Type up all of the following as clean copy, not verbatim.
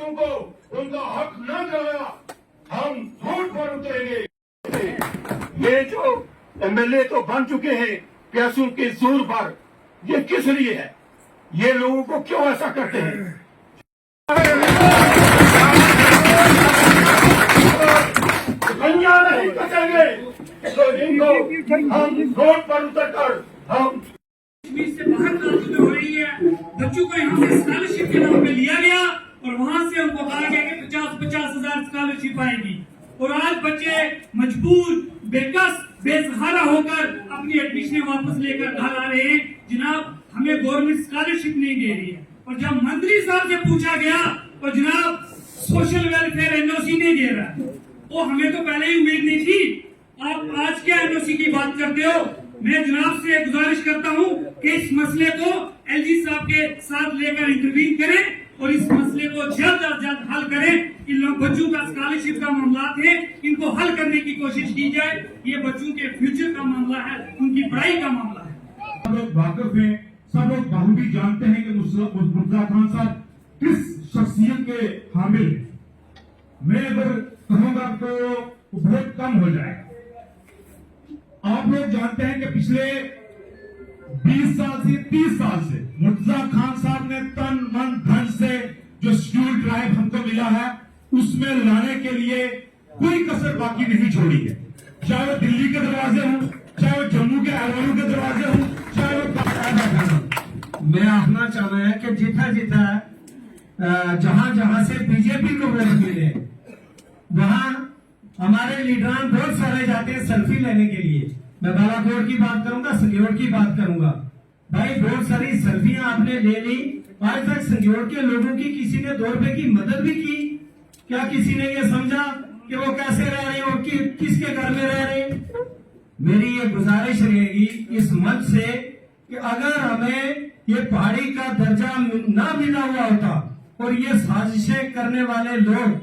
बच्चों को उनका हक न दिलाया, हम रोड पर उतरेंगे। ये जो एमएलए तो बन चुके हैं पैसों के जोर पर, ये किस लिए है? ये लोगों को क्यों ऐसा करते हैं? पंजा नहीं कसेंगे तो इनको हम रोड पर उतरकर हम से बाहर ट्रांसफर हो रही है। बच्चों को यहाँ से स्कॉलरशिप के नाम पे लिया गया और वहाँ से उनको कहा गया कि 50-50 हजार स्कॉलरशिप आएगी और आज बच्चे मजबूर, बेकस, बेसहारा होकर अपनी एडमिशन वापस लेकर घर आ रहे हैं। जनाब, हमें गवर्नमेंट स्कॉलरशिप नहीं दे रही है। और जब मंत्री साहब से पूछा गया तो जनाब सोशल वेलफेयर एनओसी नहीं दे रहा है। वो हमें तो पहले ही उम्मीद नहीं थी। आप आज क्या एनओसी की बात करते हो? मैं जनाब से गुजारिश करता हूं कि इस मसले को एलजी साहब के साथ लेकर इंटरवीन करें और इस मसले को जल्द अज जल्द हल करें। इन लोग बच्चों का स्कॉलरशिप का मामला है, इनको हल करने की कोशिश की जाए। ये बच्चों के फ्यूचर का मामला है, उनकी पढ़ाई का मामला है। सब लोग वाकिफ हैं, सब लोग बखूबी जानते हैं कि मुर्तजा खान साहब किस शख्सियत के हामिल हैं। मैं अगर कहूँगा तो बहुत कम हो जाएगा। आप लोग जानते हैं कि पिछले 20 साल से 30 साल से मुर्तजा खान साहब ने तन मन धन से जो शेड्यूल ट्राइब हमको मिला है उसमें लाने के लिए कोई कसर बाकी नहीं छोड़ी है। चाहे वो दिल्ली के दरवाजे हों, चाहे वो जम्मू के अहलवालों के दरवाजे हों, चाहे वो मैं आखना चाहना है कि जितना जितना जहां जहां से बीजेपी को वोट मिले वहां हमारे लीडरान बहुत सारे जाते हैं सेल्फी लेने के लिए। मैं बालाकोट की बात करूंगा, संगयोट की बात करूंगा। भाई बहुत सारी सेल्फियां आपने ले ली। आज तक संगयोट के लोगों की किसी ने 2 रुपए की मदद भी की? क्या किसी ने ये समझा कि वो कैसे रह रहे हैं और किसके घर में रह रहे हैं? मेरी ये गुजारिश रहेगी इस मंच से कि अगर हमें ये पहाड़ी का दर्जा ना मिला हुआ होता और ये साजिशें करने वाले लोग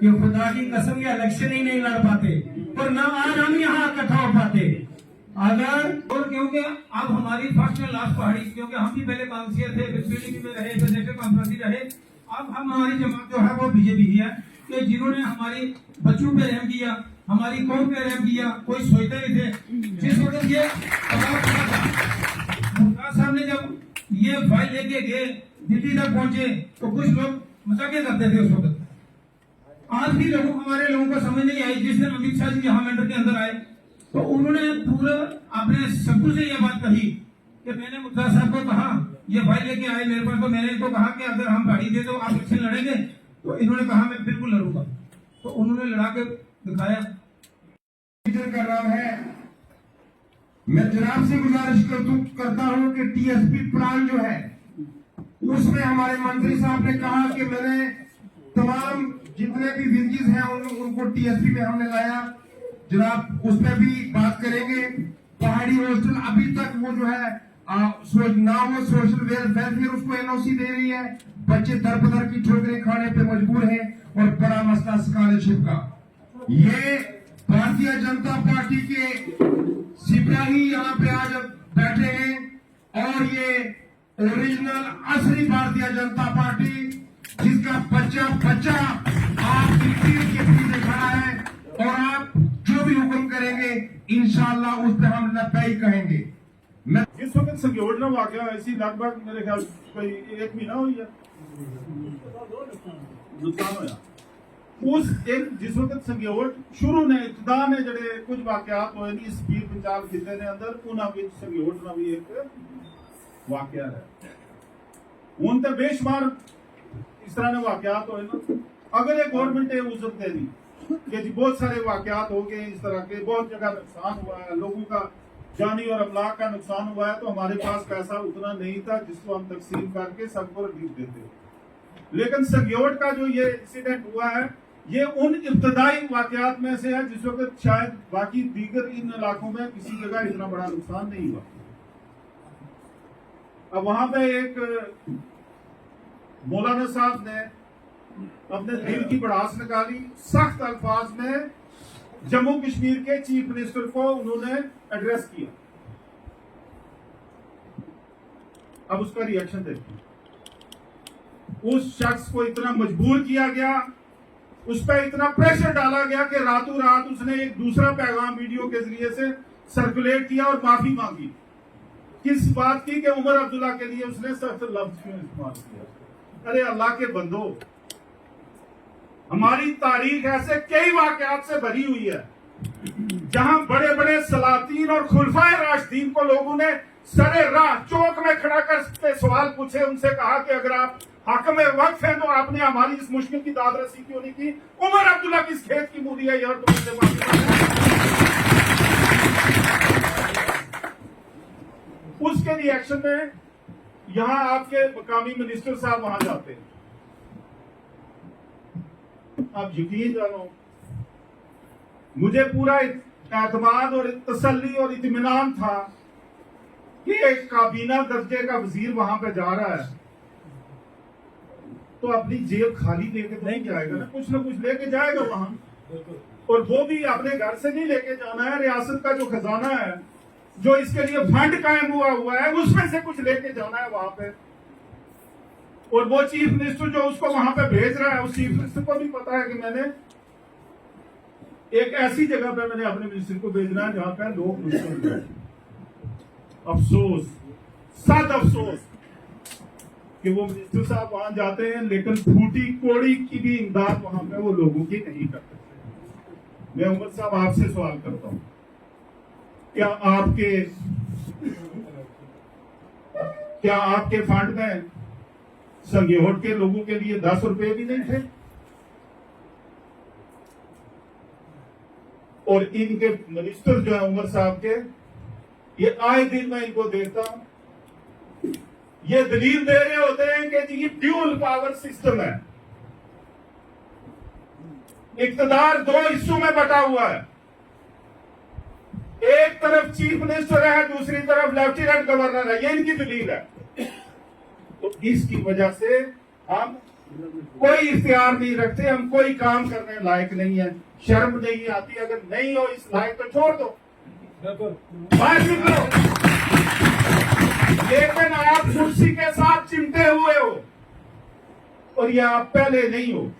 ये खुदा की कसम ये इलेक्शन ही नहीं लड़ पाते और ना आज हम यहाँ इकट्ठा हो पाते अगर। और क्योंकि अब हमारी फर्स्ट एंड लास्ट पहाड़ी, क्योंकि हम भी पहले कांग्रेसी थे, फिर पीडीपी में रहे, फिर नेशनल कॉन्फ्रेंस रहे। अब हम हमारी जमात जो है वो बीजेपी ही है कि जिन्होंने हमारी बच्चों पे रहम किया, हमारी कौम पे रहम किया। कोई सोचते नहीं थे जिस वक्त ये साहब ने जब ये फाइल लेके गए दिल्ली तक पहुंचे तो कुछ लोग मजाके करते थे उस वक्त। आज भी हमारे लोगों को समझ नहीं आई। जिस दिन अमित शाह जी यहाँ मेंटर के अंदर आए तो उन्होंने पूरा अपने सबको से यह बात कही कि मैंने मुर्तजा साहब को कहा ये फाइल लेके आए मेरे पास, तो मैंने इनको कहा कि अगर हम गाड़ी दे तो आप इलेक्शन लड़ेंगे? तो इन्होंने कहा मैं बिल्कुल लड़ूंगा। तो उन्होंने लड़ा के दिखाया। कर रहा है, मैं जनाब से गुजारिश करता हूं कि टीएसपी प्लान जो है उसमें हमारे मंत्री साहब ने कहा कि मैंने तमाम जितने भी विलेजेस हैं उनको टीएसपी में हमने लाया। जनाब उस पर भी बात करेंगे। पहाड़ी हॉस्टल अभी तक वो जो है ना वो सोशल वेलफेयर उसको एनओसी दे रही है। बच्चे दर की ठोकरें खाने पे मजबूर हैं और बड़ा मसला स्कॉलरशिप का। ये भारतीय जनता पार्टी के सिपाही यहाँ पे आज बैठे हैं और ये ओरिजिनल असली भारतीय जनता पार्टी जिसका बच्चा आपकी पीठ के पीछे खड़ा है और आप जो भी हुक्म करेंगे इंशाअल्लाह उस पर हम लब्बैक कहेंगे। जिस वक्त संगयोट में वाकया ऐसी लगभग मेरे ख्याल कोई 1 महीना हुई है नुकसान होया उस एक जिस वक्त संगयोट शुरू ने इब्तदा ने जड़े कुछ वाकयात होए इस पीर पंजाब खिते ने अंदर उन्हां विच संगयोट ना भी एक वाकया है। उन ते बेशुमार इस तरह ने वाकयात होए ना। अगर ये गवर्नमेंट है उज्जत दे दी कि जी बहुत सारे वाकयात हो गए इस तरह के, बहुत जगह नुकसान हुआ है, लोगों का जानी और अमलाक का नुकसान हुआ है, तो हमारे पास पैसा उतना नहीं था जिसको हम तकसीम करके सबको रिलीफ देते। लेकिन संगयोट का जो ये इंसिडेंट हुआ है ये उन इब्तदाई वाकयात में से है जिस वक्त शायद बाकी दीगर इन इलाकों में किसी जगह इतना बड़ा नुकसान नहीं हुआ। अब वहां पे एक मौलाना साहब ने अपने दिल की भड़ास निकाली, सख्त अल्फाज में जम्मू कश्मीर के चीफ मिनिस्टर को उन्होंने एड्रेस किया। अब उसका रिएक्शन देखिए। उस शख्स को इतना मजबूर किया गया, उस पर इतना प्रेशर डाला गया कि रातों रात उसने एक दूसरा पैगाम वीडियो के जरिए से सर्कुलेट किया और माफी मांगी। किस बात की कि उमर अब्दुल्ला के लिए उसने सख्त लफ्ज क्यों इस्तेमाल किया। अरे अल्लाह के बंदो, हमारी तारीख ऐसे कई वाकयात से भरी हुई है जहां बड़े बड़े सलातीन और खुलफाए राशिदीन को लोगों ने सरे राह चौक में खड़ा कर सवाल पूछे, उनसे कहा कि अगर आप हाकिम वक्त हैं तो आपने हमारी इस मुश्किल की दादरसी क्यों नहीं की। उमर अब्दुल्ला किस खेत की मूली है यार, तुमसे उसके रिएक्शन में यहां आपके मकामी मिनिस्टर साहब वहां जाते हैं। आप यकीन जानो, मुझे पूरा एतमाद और तसल्ली और इत्मीनान था कि एक काबीना दर्जे का वजीर वहां पे जा रहा है तो अपनी जेब खाली लेके तो नहीं जाएगा ना कुछ लेके जाएगा वहां, और वो भी अपने घर से नहीं लेके जाना है। रियासत का जो खजाना है, जो इसके लिए फंड कायम हुआ है, उसमें से कुछ लेके जाना है वहां पे। और वो चीफ मिनिस्टर जो उसको वहां पे भेज रहा है, उस चीफ मिनिस्टर को भी पता है कि मैंने एक ऐसी जगह पे मैंने अपने मिनिस्टर को भेजना है जहां पे लोग मुश्किल हैं। अफसोस, सद अफसोस कि वो मिनिस्टर साहब वहां जाते हैं लेकिन फूटी कोड़ी की भी इमदाद वहां पे वो लोगों की नहीं करते। मैं उमर साहब आपसे सवाल करता हूं, क्या आपके फंड में संगेहोट के लोगों के लिए 10 रुपए भी नहीं थे? और इनके मिनिस्टर जो है उमर साहब के, ये आए दिन मैं इनको देखता हूं, ये दलील दे रहे होते हैं कि जी ड्यूल पावर सिस्टम है, इक्तदार 2 हिस्सों में बटा हुआ है। एक तरफ चीफ मिनिस्टर है, दूसरी तरफ लेफ्टिनेंट गवर्नर है, ये इनकी दलील है। तो इसकी वजह से हम कोई इख्तियार नहीं रखते, हम कोई काम करने लायक नहीं है। शर्म नहीं आती? अगर नहीं हो इस लायक तो छोड़ दो, बाहर निकलो। लेकिन आप कुर्सी के साथ चिमटे हुए हो, और ये आप पहले नहीं हो।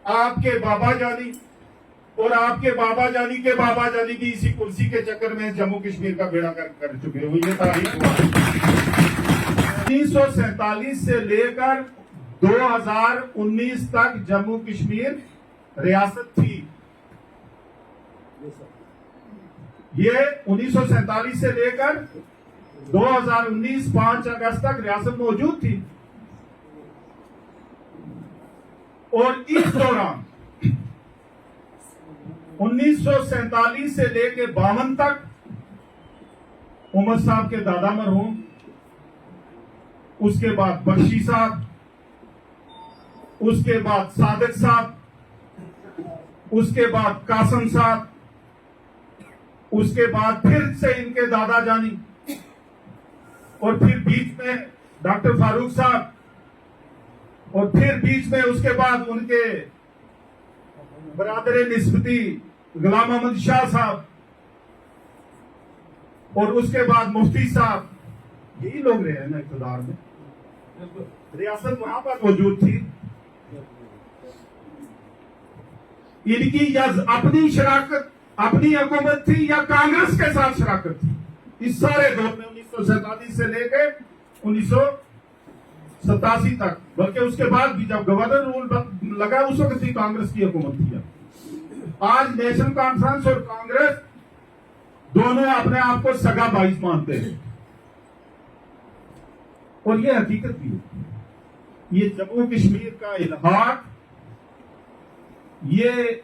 आपके बाबा जानी और आपके बाबा जानी के बाबा जानी भी इसी कुर्सी के चक्कर में जम्मू कश्मीर का बेड़ा कर चुके हो। ये तारीख 1947 से लेकर 2019 तक जम्मू कश्मीर रियासत थी। ये 1947 से लेकर 2019 5 अगस्त तक रियासत मौजूद थी। और इस दौरान 1947 से लेकर 52 तक उमर साहब के दादा मरहूम, उसके बाद बख्शी साहब, उसके बाद सादिक साहब, उसके बाद कासम साहब, उसके बाद फिर से इनके दादा जानी, और फिर बीच में डॉक्टर फारूक साहब, और फिर बीच में उसके बाद उनके बरादर निस्बती गुलाम अहमद शाह साहब, और उसके बाद मुफ्ती साहब। यही लोग रहे हैं ना इक़्तिदार में। रियासत वहां पर मौजूद थी। इनकी या अपनी शराकत, अपनी हुकूमत थी, या कांग्रेस के साथ शराकत थी इस सारे दौर में 1947 से लेकर 1987 तक। बल्कि उसके बाद भी जब गवर्नर रूल लगा उस वक्त भी कांग्रेस की हुकूमत थी। आज नेशनल कॉन्फ्रेंस और कांग्रेस दोनों अपने आप को सगा भाई मानते हैं, और ये हकीकत भी है। ये जम्मू कश्मीर का इल्हाक, ये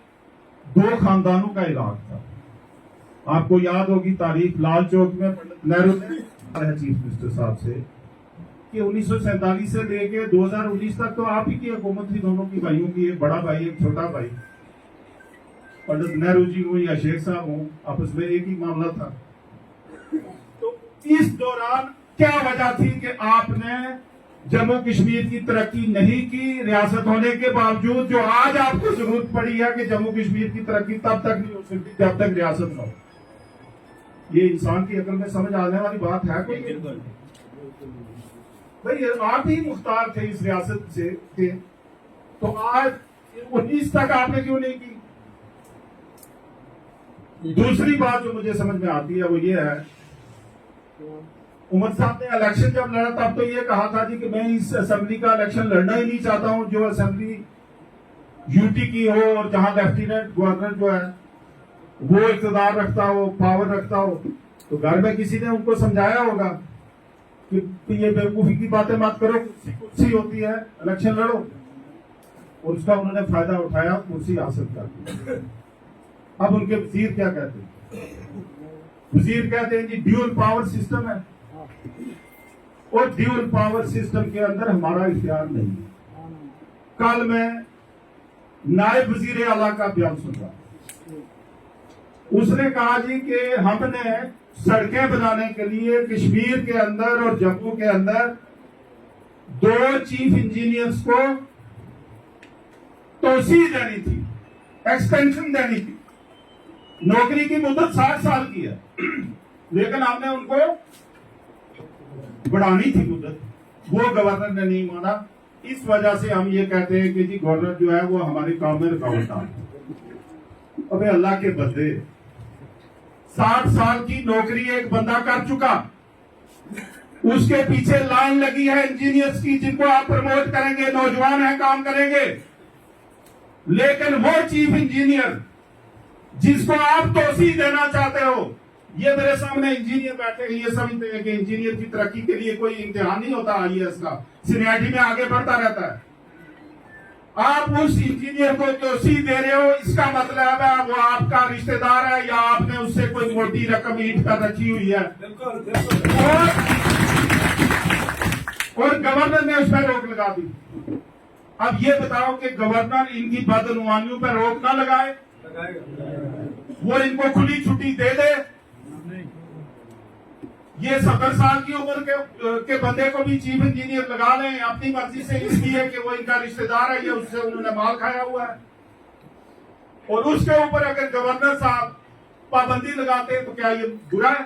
2 खानदानों का इलाज था। आपको याद होगी तारीख, लाल चौक में पंडित नेहरू ने चीफ मिनिस्टर साहब से कि 1947 से लेके 2019 तक तो आप ही की हुकूमत थी, दोनों की भाइयों की, एक बड़ा भाई एक छोटा भाई, पंडित नेहरू जी हो या शेख साहब हो, आपस में एक ही मामला था। तो इस दौरान क्या वजह थी कि आपने जम्मू कश्मीर की तरक्की नहीं की, रियासत होने के बावजूद? जो आज आपको जरूरत पड़ी है कि जम्मू कश्मीर की तरक्की तब तक नहीं हो सकती जब तक रियासत न हो। ये इंसान की अकल में समझ आने वाली बात है कोई? भाई आप ही मुख्तार थे इस रियासत से थे, तो आज 19 तक आपने क्यों नहीं की? दूसरी बात जो मुझे समझ में आती है वो ये है, उमर साहब ने इलेक्शन जब लड़ा तब तो ये कहा था जी कि मैं इस असेंबली का इलेक्शन लड़ना ही नहीं चाहता हूं, जो असेंबली यूटी की हो और जहां लेफ्टिनेंट गवर्नर जो है वो इक़्तिदार रखता हो, पावर रखता हो। तो घर में किसी ने उनको समझाया होगा कि ये बेवकूफी की बातें मत करो, कुर्सी होती है, इलेक्शन लड़ो, और उसका उन्होंने फायदा उठाया, कुर्सी हासिल कर दी। अब उनके वजीर क्या कहते हैं? वजीर कहते हैं जी ड्यूअल पावर सिस्टम है, और ड्यूअल पावर सिस्टम के अंदर हमारा इख्तियार नहीं है। कल मैं नायब वजीर आला का बयान सुन रहा, उसने कहा जी कि हमने सड़कें बनाने के लिए कश्मीर के अंदर और जम्मू के अंदर 2 चीफ इंजीनियर्स को तोसी देनी थी, एक्सटेंशन देनी थी। नौकरी की मुद्दत 60 साल की है, लेकिन हमने उनको बढ़ानी थी मुद्दत, वो गवर्नर ने नहीं माना। इस वजह से हम ये कहते हैं कि जी गवर्नर जो है वो हमारे काम में रुकावट डाल। अबे अल्लाह के बंदे, 60 साल की नौकरी एक बंदा कर चुका, उसके पीछे लाइन लगी है इंजीनियर्स की जिनको आप प्रमोट करेंगे, नौजवान है, काम करेंगे, लेकिन वो चीफ इंजीनियर जिसको आप तोसी देना चाहते हो, ये मेरे सामने इंजीनियर बैठे हैं, ये समझते हैं कि इंजीनियर की तरक्की के लिए कोई इम्तिहान नहीं होता आईएएस का, सीनियरिटी में आगे बढ़ता रहता है। आप उस इंजीनियर को तोसी दे रहे हो, इसका मतलब है वो आपका रिश्तेदार है या आपने उससे कोई मोटी रकम ईट कर रखी हुई है, और गवर्नर ने उस पर रोक लगा दी। अब ये बताओ कि गवर्नर इनकी बदनुमानियों पर रोक ना लगाए, वो इनको खुली छुट्टी दे दे, ये 70 साल की उम्र के बंदे को भी चीफ इंजीनियर लगा लें अपनी मर्जी से, इसलिए कि वो इनका रिश्तेदार है या उससे उन्होंने माल खाया हुआ है, और उसके ऊपर अगर गवर्नर साहब पाबंदी लगाते हैं तो क्या ये बुरा है?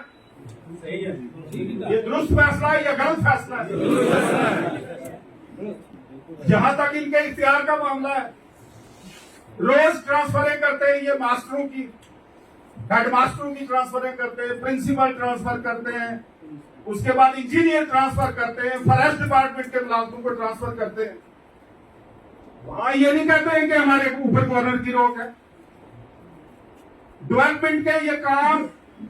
सही है, ये दुरुस्त फैसला है या गलत फैसला है? जहां तक इनके इख्तियार का मामला है, रोज ट्रांसफरें करते हैं ये मास्टरों की, हेडमास्टरों की ट्रांसफरें करते हैं, प्रिंसिपल ट्रांसफर करते हैं, उसके बाद इंजीनियर ट्रांसफर करते हैं, फॉरेस्ट डिपार्टमेंट के मुलाजमों को ट्रांसफर करते हैं। वहां ये नहीं कहते हैं कि हमारे ऊपर गवर्नर की रोक है। डेवलपमेंट के ये काम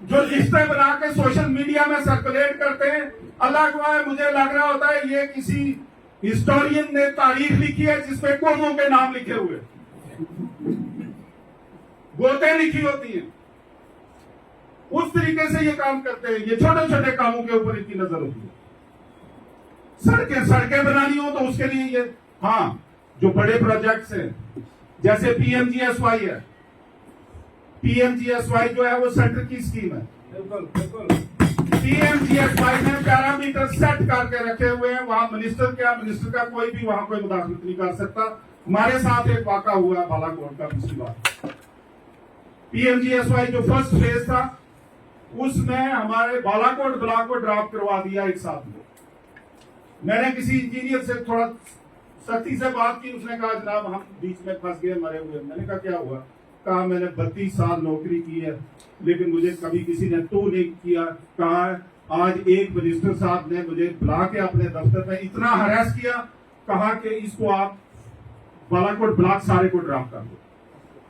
जो लिस्टें बना के सोशल मीडिया में सर्कुलेट करते हैं, अल्लाह गवाह है मुझे लग रहा होता है ये किसी हिस्टोरियन ने तारीख लिखी है जिसमें कौमों के नाम लिखे हुए, गोते लिखी होती हैं, उस तरीके से ये काम करते हैं। ये छोटे छोटे कामों के ऊपर इनकी नजर होती है। सड़कें बनानी हो तो उसके लिए ये, हाँ, जो बड़े प्रोजेक्ट्स हैं जैसे पीएमजीएसवाई है, पीएमजीएसवाई जो है वो सेंटर की स्कीम है। पीएमजीएसवाई ने पैरामीटर सेट करके रखे हुए हैं, वहां मिनिस्टर का कोई भी वहां कोई मुदाखलत नहीं कर सकता। हमारे साथ एक वाकया हुआ बालाकोट का पिछली बार, पीएमजीएसवाई जो फर्स्ट फेज था उसमें हमारे बालाकोट ब्लॉक को ड्रॉप करवा दिया एक साथ में। मैंने किसी इंजीनियर से थोड़ा सख्ती से बात की, उसने कहा जनाब हम बीच में फंस गए मरे हुए। मैंने कहा क्या हुआ? कहा मैंने 32 साल नौकरी की है लेकिन मुझे कभी किसी ने तो नहीं किया। कहा आज एक मिनिस्टर साहब ने मुझे बुला के अपने दफ्तर में इतना हरास किया, कहा कि इसको आप बालाकोट ब्लॉक सारे को ड्रॉप कर दो।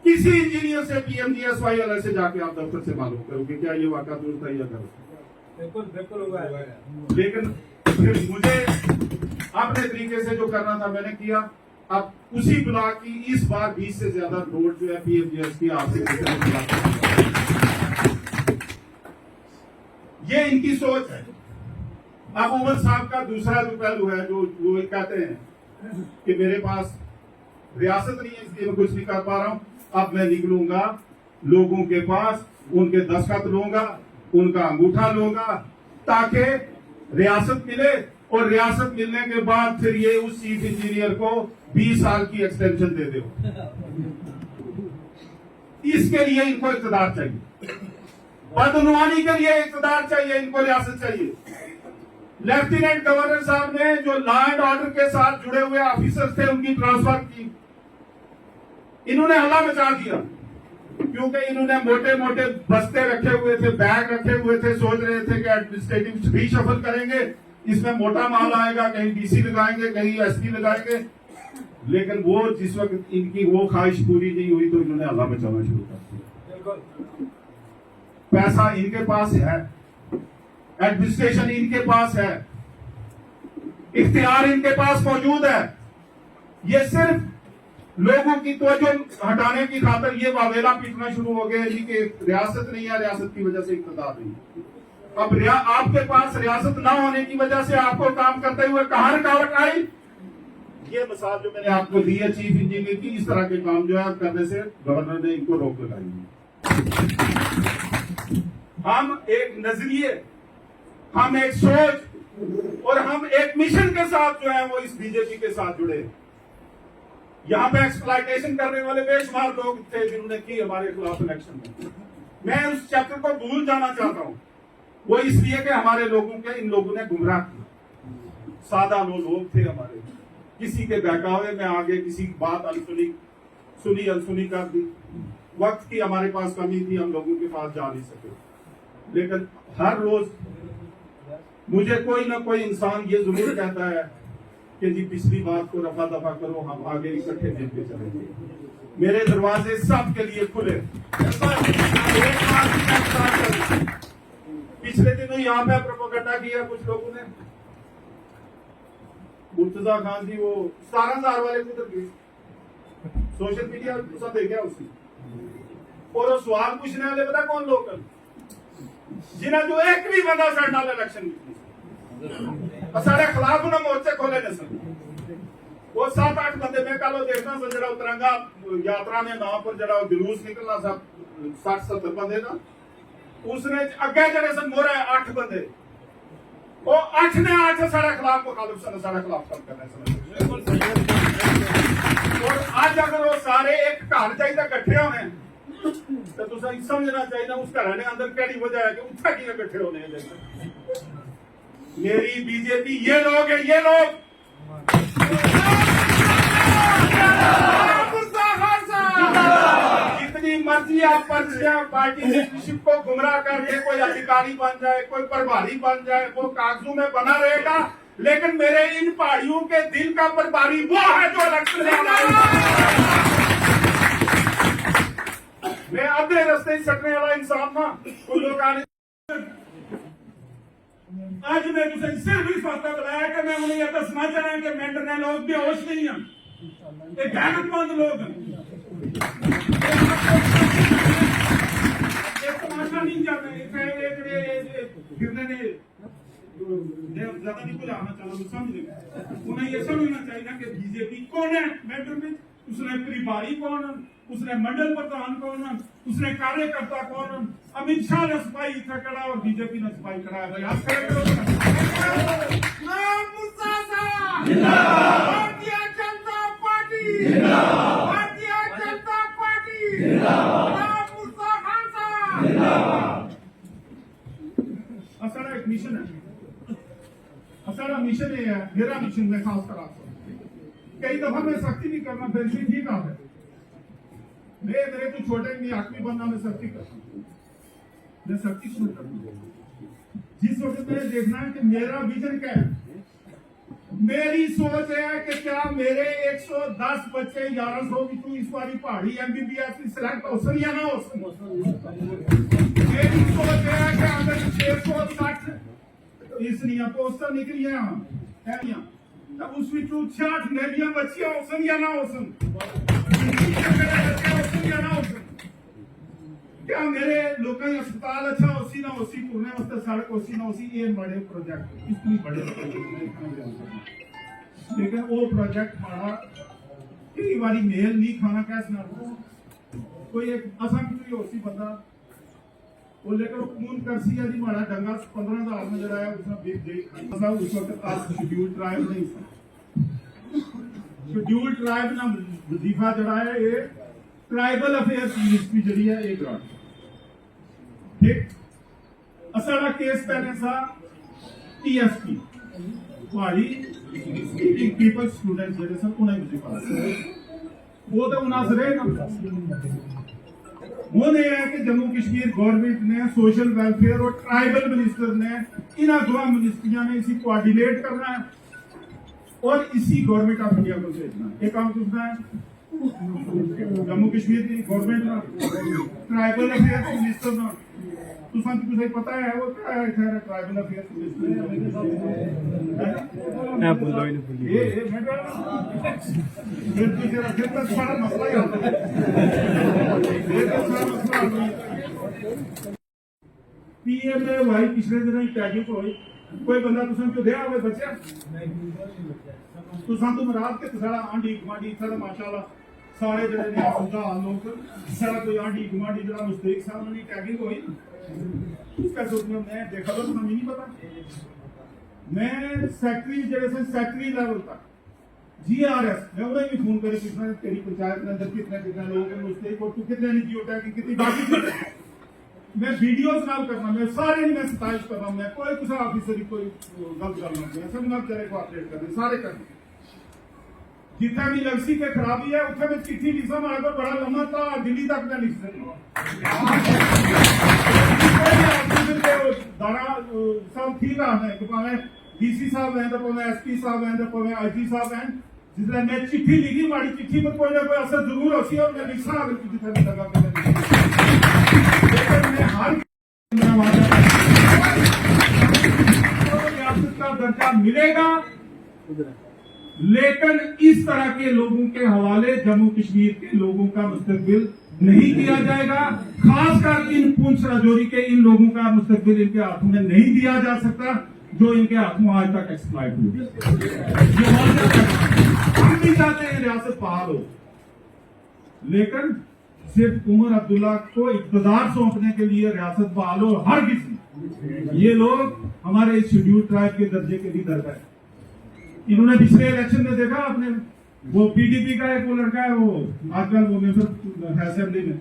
किसी इंजीनियर से पीएमजीएसवाई वाले से जाके आप दफ्तर से मालूम करोगे क्या ये वाकया दुरुस्त है या गलत। बिल्कुल हुआ है। लेकिन फिर मुझे अपने तरीके से जो करना था मैंने किया। अब उसी ब्लॉक की इस बार 20 से ज्यादा रोड जो है पीएमजीएस की आपसे ये इनकी सोच है। अब उमर साहब का दूसरा जो पहलू है जो वो कहते हैं कि मेरे पास रियासत नहीं है इसलिए मैं कुछ नहीं कर पा रहा हूं। अब मैं निकलूंगा लोगों के पास, उनके दस्तखत लूंगा, उनका अंगूठा लूंगा ताकि रियासत मिले, और रियासत मिलने के बाद फिर ये उस चीफ इंजीनियर को 20 साल की एक्सटेंशन दे दो। इसके लिए इनको इक़्तिदार चाहिए, बदनुमानी के लिए इक़्तिदार चाहिए, इनको रियासत चाहिए। लेफ्टिनेंट गवर्नर साहब ने जो लॉ एंड ऑर्डर के साथ जुड़े हुए ऑफिसर्स थे उनकी ट्रांसफर की। इन्होंने हल्ला मचा दिया क्योंकि इन्होंने मोटे मोटे बस्ते रखे हुए थे, बैग रखे हुए थे, सोच रहे थे कि एडमिनिस्ट्रेटिव रीशफल करेंगे, इसमें मोटा माल आएगा, कहीं डीसी लगाएंगे, कहीं एसपी लगाएंगे। लेकिन वो जिस वक्त इनकी वो ख्वाहिश पूरी नहीं हुई तो इन्होंने हल्ला मचाना शुरू कर दिया। पैसा इनके पास है, एडमिनिस्ट्रेशन इनके पास है, इख्तियार इनके पास मौजूद है। ये सिर्फ लोगों की तवज्जो हटाने की खातर ये वावेला पीटना शुरू हो गए जी कि रियासत नहीं है, रियासत की वजह से इख्तियार नहीं है। अब आपके पास रियासत ना होने की वजह से आपको काम करते हुए कहां रुकावट आई? ये मिसाल जो मैंने आपको दी है चीफ इंजीनियर की, इस तरह के काम जो है करने से गवर्नर ने इनको रोक लगाई है। हम एक नजरिए, हम एक सोच और हम एक मिशन के साथ जो है वो इस बीजेपी के साथ जुड़े। यहां पे एक्सप्लॉयटेशन करने वाले बेशुमार लोग थे जिन्होंने की हमारे खिलाफ इलेक्शन में। मैं उस चैप्टर को भूल जाना चाहता हूं, वो इसलिए कि हमारे लोगों के इन लोगों ने गुमराह किया। सादा लोग थे हमारे, किसी के बहकावे में आगे किसी की बात अनसुनी कर दी। वक्त की हमारे पास कमी थी, हम लोगों के पास जा नहीं सके। लेकिन हर रोज मुझे कोई ना कोई इंसान ये जरूर कहता है कि जी पिछली बात को रफा दफा करो, हम आगे इकट्ठे मिलकर चलेंगे। मेरे दरवाजे सबके लिए खुले। पिछले दिनों यहाँ पे प्रोपेगेंडा किया कुछ लोगों ने, मुर्तजा खान जी वो 17,000 वाले किधर गए? सोशल मीडिया सब देखा उसकी। और वो सवाल पूछने वाले पता कौन लोग हैं? जिन्हें जो एक भी बंदा सर डाल इलेक्शन सारे खिलाफ उन्हें मोर्चे खोले ने सर। वो 7-8 बंदे मैं कल देखना सर जरा तिरंगा यात्रा में नाम पर जरा जुलूस निकलना सब 60-70 बंदे ना, उसने अगे जड़े सन मोरे 8 बंदे, वो 8 ने 8 साढ़े खिलाफ मुखालिफ सन, साढ़े खिलाफ काम कर रहे सन। और आज अगर वो सारे एक घर चाहिए इकट्ठे होने तो तुसा समझना चाहिए उस घर ने अंदर केड़ी वजह है कि उत्था की इकट्ठे होने हैं। मेरी बीजेपी ये लोग है, ये लोग जितनी मर्जी आप पर्चियां पार्टी लीडरशिप को गुमराह करके कोई अधिकारी बन जाए, कोई प्रभारी बन जाए, वो कागजों में बना रहेगा। लेकिन मेरे इन पहाड़ियों के दिल का प्रभारी वो है जो इलेक्शन मैं आधे रास्ते ही सटने वाला इंसान ना कोई लोग आने। आज मैं तुझे सिर्फ इस बात का बताया कि मैं उन्हें यह दसना चाहता कि मेंटर ने लोग बेहोश नहीं हैं, एक गैरतमंद लोग हैं। एक तमाशा नहीं जाते गिरने ने ज्यादा नहीं कुछ आना चाहिए, समझ उन्हें यह समझना चाहिए कि बीजेपी कौन है मेंटर में, उसने प्रभारी कौन है, उसने मंडल प्रधान कौन है, उसने कार्यकर्ता कौन है। अमित शाह ने सिपाही इतना करा और बीजेपी ने सिपाही कराया। भाई आप भारतीय जनता पार्टी, भारतीय जनता पार्टी, असारा एक मिशन है, असारा मिशन ये है, मेरा मिशन में खास कर कई दफा मैं सख्ती भी करना फिर भी ठीक है। मेरे तो छोटे नहीं आखिरी बनना मैं सख्ती करता हूँ, मैं सख्ती शुरू करता हूँ। जिस वक्त मैंने देखना है कि मेरा विजन क्या है, मेरी सोच है कि क्या मेरे 110 बच्चे 1100 की इस बारी पहाड़ी MBBS की सिलेक्ट हो सन या ना हो सन। मेरी सोच है कि अगर 660 इसलिए पोस्टर निकली है तब उस 66 नेवियां बच्चियां हो सन या ना हो सन। क्या मेरे लोग अस्पताल अच्छा होसी ना होसी, पुरने वास्ते सड़क होसी ना होसी, ये बड़े प्रोजेक्ट इतनी बड़े लेकिन वो प्रोजेक्ट हमारा कई बारी मेल नहीं खाना कैसे ना कोई एक असंख्य होसी बंदा वो लेकर खून करसी है जी हमारा डंगा 15,000 में जरा है उसने बीत गई उस वक्त आज शेड्यूल ट्राइब नहीं था। शेड्यूल ट्राइब ना वजीफा जरा है ये ट्राइबल अफेयर्स मिनिस्ट्री जड़ी है एक ग्रांट ठीक असाड़ा केस पहले सा TSP पहाड़ी पीपल स्टूडेंट जेडे सन उन्हें मुझे पता वो तो उनास रहे ना वो नहीं है कि जम्मू कश्मीर गवर्नमेंट ने सोशल वेलफेयर और ट्राइबल मिनिस्टर ने इन दो मिनिस्ट्रियों ने इसी कोऑर्डिनेट करना है और इसी गवर्नमेंट ऑफ इंडिया को भेजना है। ये काम किसका है? जम्मू कश्मीर की गवर्नमेंट ना ट्राइबल अफेयर्स मिनिस्टर ना तो संत तुझे पता है वो क्या है खैर ट्राइबल अफेयर्स मिनिस्टर ना बोलो ही नहीं बोलिए। ये मैं कह रहा हूं फिर तुझे फिर तक सारा मसला ही होता है ये तो सारा मसला होता है। पीएमए पिछले दिनों टैगिंग हुई कोई बंदा तुम तो दे आवे बच्चा तुम तो मराद के सारा आंडी गुआंढी सारा माशाल्लाह सारे जड़े ने आउंदा लोग सारा कोई आंडी गुआंढी जड़ा मुस्तैक साहब ने टैगिंग हुई उसका सोचना मैं देखा तो हमें नहीं पता मैं सेक्रेटरी जड़े से सेक्रेटरी लेवल तक जीआरएस मैं उन्हें भी फोन करे कितना तेरी पंचायत के अंदर कितने लोग हैं मुस्तैक और तू कितने नहीं जियो टैगिंग कितनी बाकी मैं वीडियोस नाल करना मैं सारे मैं सताइश कर रहा हूं मैं कोई कुछ ऑफिसर की कोई गलत कर रहा हूं सब ना तेरे को अपडेट करने सारे करने जितना भी लक्ष्य के खराबी है उसमें मैं चिट्ठी लिखा हमारे को बड़ा लंबा था दिल्ली तक मैं लिख सकता दारा सब ठीक है कि भावे डीसी साहब हैं तो भावे एसपी साहब हैं तो भावे आईजी साहब हैं जिसने मैं चिट्ठी लिखी हमारी चिट्ठी पर कोई ना कोई असर जरूर होती है और मैं लिखा अगर जितना भी लगा लेकिन मैं हर रियासत का दर्जा मिलेगा लेकिन इस तरह के लोगों के हवाले जम्मू कश्मीर के लोगों का मुस्तकबिल नहीं किया जाएगा। खासकर इन पुंछ राजौरी के इन लोगों का मुस्तकबिल इनके हाथों में नहीं दिया जा सकता जो इनके हाथों आज तक एक्सप्लॉइट हुए। हम भी चाहते हैं रियासत बहाल हो लेकिन सिर्फ उमर अब्दुल्ला को इक़्तिदार सौंपने के लिए रियासत बहाल हो हर किसी ये लोग हमारे इस शेड्यूल ट्राइब के दर्जे के भी दरकार है। इन्होंने पिछले इलेक्शन में देखा आपने वो पीडीपी का एक वो लड़का है वो आजकल वो मेंबर असेंबली में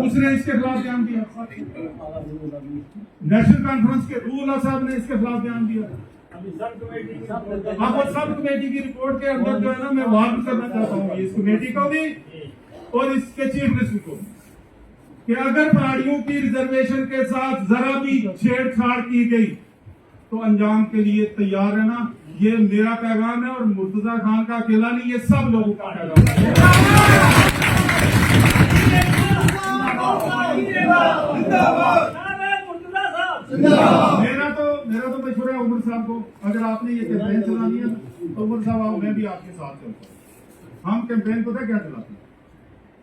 उसने इसके खिलाफ बयान दिया। नेशनल कॉन्फ्रेंस के रूला साहब ने इसके खिलाफ बयान दिया। अब वो सब कमेटी की रिपोर्ट के अंदर जो है ना मैं वार्न करना चाहता हूँ इस कमेटी को भी और इसके चीफ मिनिस्टर को कि अगर पहाड़ियों की रिजर्वेशन के साथ जरा भी छेड़छाड़ की गई तो अंजाम के लिए तैयार रहना। ये मेरा पैगाम है और मुर्तजा खान का अकेला नहीं ये सब लोगों का पैगाम है। मेरा तो मशवरा है उमर साहब को अगर आपने ये कैंपेन चलानी है तो उमर साहब आओ मैं भी आपके साथ चलता हूँ। हम कैंपेन पता क्या चलाते हैं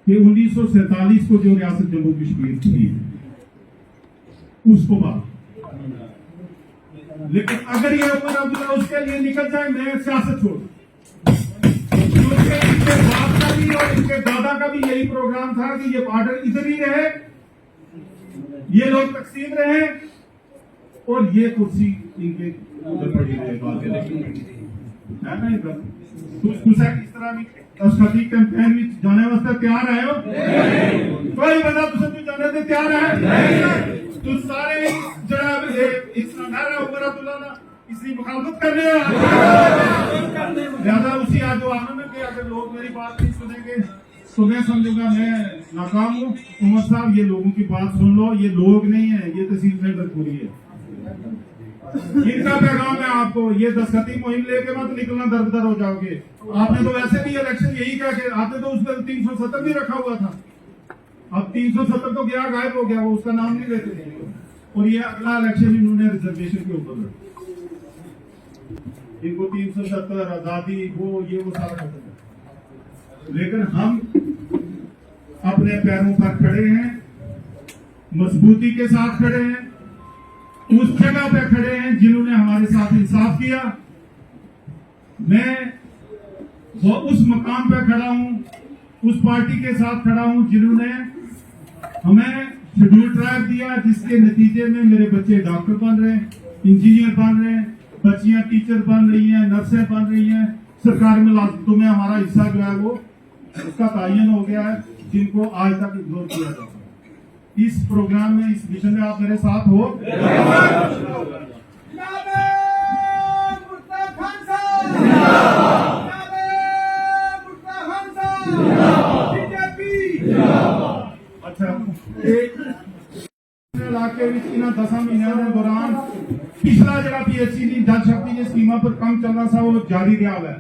कि 1947 को जो रियासत जम्मू कश्मीर थी उसको बाद लेकिन अगर ये उमर अब्दुल्ला उसके लिए निकल जाए मैं सियासत छोड़ इनके बाप का भी और इनके दादा का भी यही प्रोग्राम था कि ये बॉर्डर इधर ही रहे ये लोग तकसीम रहे और ये कुर्सी इनके उधर पड़ी रहे है ना इधर कुछ इस तरह की तस्करी कैंपेन में जाने वास्ते तैयार है हो कोई बंदा तुझे जाने से तैयार है तुम सारे जनाब इस उमर अब्दुल्ला ना इसकी मुखालफत करने लिहाजा उसी आज जो आना में कि अगर लोग मेरी बात नहीं सुनेंगे तो मैं समझूंगा मैं नाकाम हूँ। उमर साहब ये लोगों की बात सुन लो ये लोग नहीं है ये तहसील सेंटर पूरी है। इनका पैगाम है आपको ये दस्तखती मुहिम लेके मत निकलना दर बदर हो जाओगे। आपने तो वैसे भी इलेक्शन यही कहा कि आपने तो उस पर 370 भी रखा हुआ था अब 370 तो गया गायब हो गया वो उसका नाम नहीं लेते और ये अगला इलेक्शन इन्होंने रिजर्वेशन के ऊपर इनको 370 आजादी वो ये वो सारा खत्म है। लेकिन हम अपने पैरों पर खड़े हैं मजबूती के साथ खड़े हैं उस जगह पे खड़े हैं जिन्होंने हमारे साथ इंसाफ किया। मैं वो उस मकाम पे खड़ा हूं उस पार्टी के साथ खड़ा हूं जिन्होंने हमें शेड्यूल ट्राइब दिया जिसके नतीजे में मेरे बच्चे डॉक्टर बन रहे हैं इंजीनियर बन रहे हैं बच्चियां टीचर बन रही हैं नर्सें बन रही हैं सरकारी मुलाजिमतों में हमारा हिस्सा जो है वो उसका तयन हो गया है जिनको आज तक इग्नोर किया जाता है। इस प्रोग्राम में इस मिशन में आप मेरे साथ हो ਅੱਛਾ ਇਹ ਇਲਾਕੇ ਵਿੱਚ ਇਹਨਾਂ 10 ਮਹੀਨਿਆਂ ਦੇ ਦੌਰਾਨ ਪਿਛਲਾ ਜਿਹੜਾ ਪੀਐਚਸੀ ਦੀ ਜਲ ਸ਼ਕਤੀ ਦੀ ਸਕੀਮਾਂ ਪਰ ਕੰਮ ਚੱਲਦਾ ਸੀ ਉਹ ਜਾਰੀ ਰਿਹਾ ਹੈ